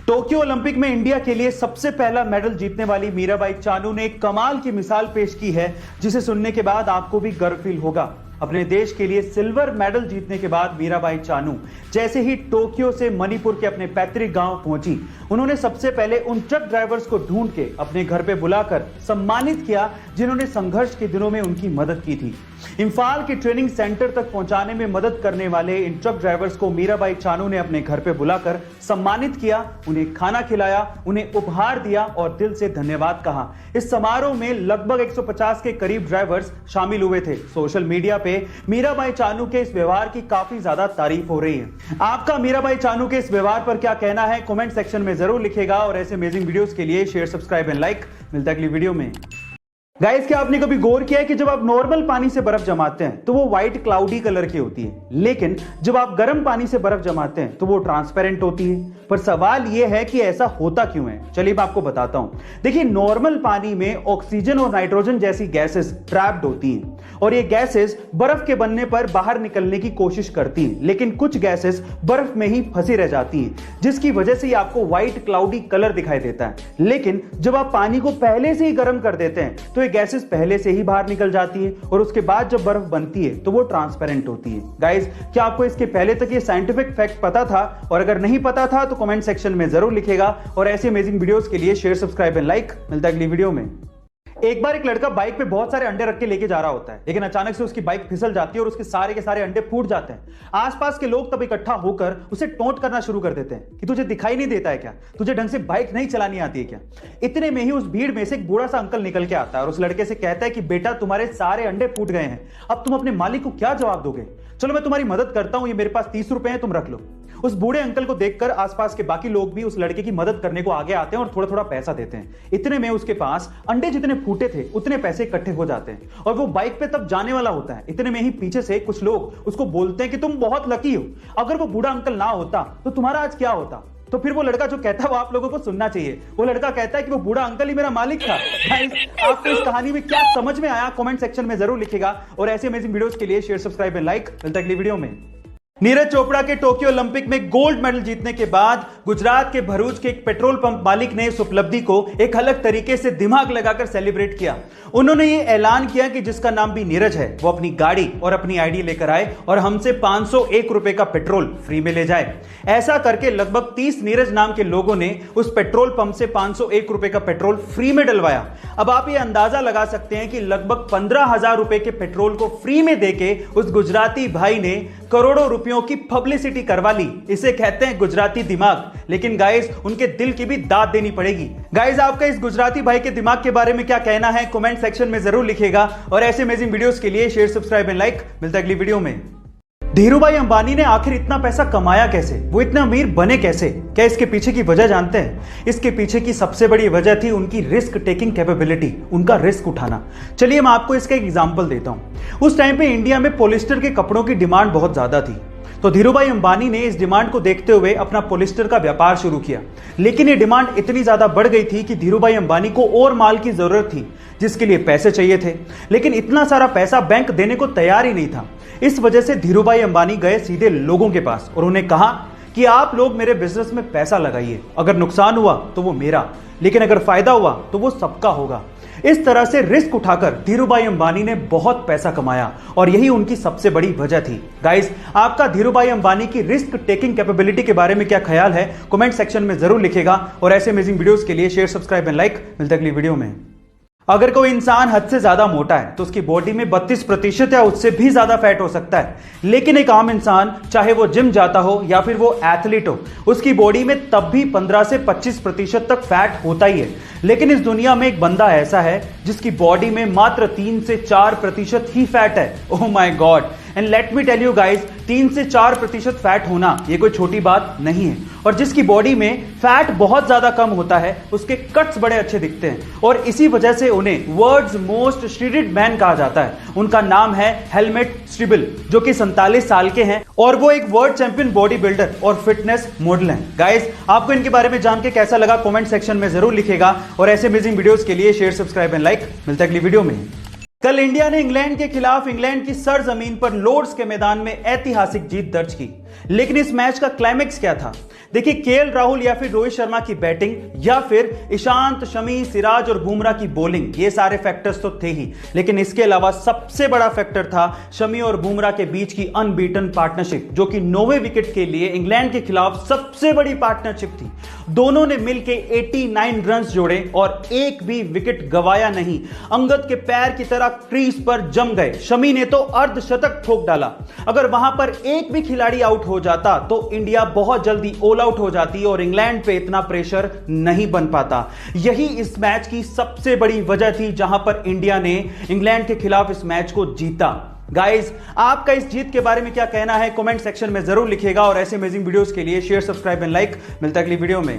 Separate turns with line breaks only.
Tokyo Olympic में India के लिए सबसे पहला मेडल जीतने वाली मीराबाई चानू ने एक कमाल की मिसाल पेश की है, जिसे सुनने के बाद आपको भी गर्व फील होगा। अपने देश के लिए सिल्वर मेडल जीतने के बाद मीराबाई चानू जैसे ही टोक्यो से मणिपुर के अपने पैतृक गांव पहुंची, उन्होंने सबसे पहले उन ट्रक ड्राइवर्स को ढूंढ के अपने घर पे बुलाकर सम्मानित किया, जिन्होंने संघर्ष के दिनों में उनकी मदद की थी। इंफाल के ट्रेनिंग सेंटर तक पहुंचाने में मदद करने वाले इन ट्रक ड्राइवर्स को मीराबाई चानू ने अपने घर पे बुलाकर सम्मानित किया, उन्हें खाना खिलाया, उन्हें उपहार दिया और दिल से धन्यवाद कहा। इस समारोह में लगभग 150 के करीब ड्राइवर्स शामिल हुए थे। सोशल मीडिया पे मीराबाई चानू के इस व्यवहार की काफी ज्यादा तारीफ हो रही है। आपका मीराबाई चानू के इस व्यवहार पर क्या कहना है, कमेंट सेक्शन में जरूर लिखेगा। और ऐसे अमेजिंग वीडियोस के लिए शेयर, सब्सक्राइब एंड लाइक। मिलता है अगली वीडियो में। गाइस, क्या आपने कभी गौर किया है कि जब आप नॉर्मल पानी से बर्फ जमाते हैं तो वो व्हाइट क्लाउडी कलर की होती है, लेकिन जब आप गर्म पानी से बर्फ जमाते हैं तो वो ट्रांसपेरेंट होती है। पर सवाल ये है कि ऐसा होता क्यों है? चलिए मैं आपको बताता हूं। देखिए, नॉर्मल पानी में ऑक्सीजन और नाइट्रोजन जैसी गैसेस ट्रैप्ड होती हैं और ये गैसेस बर्फ के बनने पर बाहर निकलने की कोशिश करती हैं, लेकिन कुछ गैसेस बर्फ में ही फंसी रह जाती हैं, जिसकी वजह से आपको व्हाइट क्लाउडी कलर दिखाई देता है। लेकिन जब आप पानी को पहले से ही गर्म कर देते हैं तो गैसेस पहले से ही बाहर निकल जाती है और उसके बाद जब बर्फ बनती है तो वो ट्रांसपेरेंट होती है। गाइस, क्या आपको इसके पहले तक ये साइंटिफिक फैक्ट पता था? और अगर नहीं पता था तो कमेंट सेक्शन में जरूर लिखेगा। और ऐसे अमेजिंग वीडियोस के लिए शेयर, सब्सक्राइब एंड लाइक। मिलता है अगली वीडियो में। एक बार एक लड़का बाइक पे बहुत सारे अंडे रख के लेके जा रहा होता है, लेकिन अचानक से उसकी बाइक फिसल जाती है और उसके सारे के सारे अंडे फूट जाते हैं। आसपास के लोग तब इकट्ठा होकर उसे टोंट करना शुरू कर देते हैं कि तुझे दिखाई नहीं देता है क्या? तुझे ढंग से बाइक नहीं चलानी आती है क्या? इतने में ही उस भीड़ में से एक बूढ़ा सा अंकल निकल के आता है और उस लड़के से कहता है कि बेटा, तुम्हारे सारे अंडे फूट गए हैं, अब तुम अपने मालिक को क्या जवाब दोगे? चलो मैं तुम्हारी मदद करता हूं, ये मेरे पास 30 रुपए हैं, तुम रख लो। उस बूढ़े अंकल को देखकर आसपास के बाकी लोग भी उस लड़के की मदद करने को आगे आते हैं और थोड़ा थोड़ा पैसा देते हैं। इतने में उसके पास अंडे जितने फूटे थे उतने पैसे इकट्ठे हो जाते हैं और वो बाइक पे तब जाने वाला होता है। इतने में ही पीछे से कुछ लोग उसको बोलते हैं कि तुम बहुत लकी हो, अगर वो बूढ़ा अंकल ना होता तो तुम्हारा आज क्या होता? तो फिर वो लड़का जो कहता है वो आप लोगों को सुनना चाहिए। वो लड़का कहता है कि वो बूढ़ा अंकल ही मेरा मालिक था। गाइस, आपको इस कहानी में क्या समझ में आया, कमेंट सेक्शन में जरूर लिखेगा। और ऐसे अमेजिंग वीडियोस के लिए शेयर, सब्सक्राइब एंड लाइक। मिलता है अगली वीडियो में। नीरज चोपड़ा के टोक्यो ओलंपिक में गोल्ड मेडल जीतने के बाद गुजरात के भरूच के एक पेट्रोल पंप मालिक ने इस उपलब्धि को एक अलग तरीके से दिमाग लगाकर सेलिब्रेट किया। उन्होंने ये ऐलान किया कि जिसका नाम भी नीरज है वो अपनी गाड़ी और अपनी आईडी लेकर आए और हमसे 501 रुपए का पेट्रोल फ्री में ले जाए। ऐसा करके लगभग 30 नीरज नाम के लोगों ने उस पेट्रोल पंप से 501 रुपए का पेट्रोल फ्री में डलवाया। अब आप ये अंदाजा लगा सकते हैं कि लगभग 15,000 रुपए के पेट्रोल को फ्री में देके उस गुजराती भाई ने करोड़ों रुपयों की पब्लिसिटी करवा ली। इसे कहते हैं गुजराती दिमाग। लेकिन गाइस, उनके दिल की भी दाद देनी पड़ेगी। गाइस, आपका इस गुजराती भाई के दिमाग के बारे में क्या कहना है, कमेंट सेक्शन में जरूर लिखेगा। और ऐसे अमेजिंग वीडियोस के लिए शेयर, सब्सक्राइब एंड लाइक। मिलता है अगली वीडियो में। धीरूभाई अंबानी ने आखिर इतना पैसा कमाया कैसे? वो इतना अमीर बने कैसे? क्या इसके पीछे की वजह जानते हैं? इसके पीछे की सबसे बड़ी वजह थी उनकी रिस्क टेकिंग कैपेबिलिटी, उनका रिस्क उठाना। चलिए मैं आपको इसका एक एग्जांपल देता हूं। उस टाइम पे इंडिया में पॉलिस्टर के कपड़ों की डिमांड बहुत ज्यादा थी, तो धीरूभाई अंबानी ने इस डिमांड को देखते हुए अपना पॉलिस्टर का व्यापार शुरू किया। लेकिन ये डिमांड इतनी ज्यादा बढ़ गई थी कि धीरूभाई अंबानी को और माल की जरूरत थी, जिसके लिए पैसे चाहिए थे, लेकिन इतना सारा पैसा बैंक देने को तैयार ही नहीं था। इस वजह से धीरूभाई अंबानी गए सीधे लोगों के पास और उन्हें कहा कि आप लोग मेरे बिजनेस में पैसा लगाइए, अगर नुकसान हुआ तो वो मेरा, लेकिन अगर फायदा हुआ तो वो सबका होगा। इस तरह से रिस्क उठाकर धीरूभाई अंबानी ने बहुत पैसा कमाया और यही उनकी सबसे बड़ी वजह थी। गाइस, आपका धीरूभाई अंबानी की रिस्क टेकिंग कैपेबिलिटी के बारे में क्या ख्याल है, कमेंट सेक्शन में जरूर लिखेगा। और ऐसे अमेजिंग वीडियोस के लिए शेयर, सब्सक्राइब एंड लाइक। मिलते हैं अगली वीडियो में। अगर कोई इंसान हद से ज्यादा मोटा है तो उसकी बॉडी में 32% या उससे भी ज्यादा फैट हो सकता है। लेकिन एक आम इंसान, चाहे वो जिम जाता हो या फिर वो एथलीट हो, उसकी बॉडी में तब भी 15 से 25% तक फैट होता ही है। लेकिन इस दुनिया में एक बंदा ऐसा है जिसकी बॉडी में मात्र 3 से 4% ही फैट है। Oh my god. And let me tell you guys, 3 से 4% फैट होना ये कोई छोटी बात नहीं है। और जिसकी बॉडी में फैट बहुत ज्यादा कम होता है उसके कट्स बड़े अच्छे दिखते हैं और इसी वजह से उन्हें वर्ल्ड्स मोस्ट श्रीडेड मैन कहा जाता है। उनका नाम है हेलमेट स्टीबल, जो कि 47 साल के हैं और वो एक वर्ल्ड चैंपियन बॉडी बिल्डर और फिटनेस मॉडल हैं। गाइस, आपको इनके बारे में जान के कैसा लगा, कमेंट सेक्शन में जरूर लिखेगा। और ऐसे अमेजिंग वीडियोस के लिए शेयर, सब्सक्राइब एंड लाइक। मिलता है अगली वीडियो में। कल इंडिया ने इंग्लैंड के खिलाफ इंग्लैंड की सरजमीन पर लॉर्ड्स के मैदान में ऐतिहासिक जीत दर्ज की। लेकिन इस मैच का क्लाइमेक्स क्या था? देखिए, केएल राहुल या फिर रोहित शर्मा की बैटिंग या फिर ईशांत, शमी, सिराज और बुमराह की बॉलिंग, ये सारे फैक्टर्स तो थे ही, लेकिन इसके अलावा सबसे बड़ा फैक्टर था शमी और बुमराह के बीच की अनबीटन पार्टनरशिप, जो कि 9वें विकेट के लिए इंग्लैंड के खिलाफ सबसे बड़ी पार्टनरशिप थी। दोनों ने मिलकर 89 रन जोड़े और एक भी विकेट गवाया नहीं। अंगद के पैर की तरह क्रीज पर जम गए। शमी ने तो अर्धशतक ठोक डाला। अगर वहां पर एक भी खिलाड़ी आउट हो जाता तो इंडिया बहुत जल्दी ऑल आउट हो जाती और इंग्लैंड पे इतना प्रेशर नहीं बन पाता। यही इस मैच की सबसे बड़ी वजह थी, जहां पर इंडिया ने इंग्लैंड के खिलाफ इस मैच को जीता। गाइस, आपका इस जीत के बारे में क्या कहना है? कमेंट सेक्शन में जरूर लिखिएगा और ऐसे अमेजिंग वीडियोस के लिए शेयर, सब्सक्राइब एंड लाइक। मिलता है अगली वीडियो में।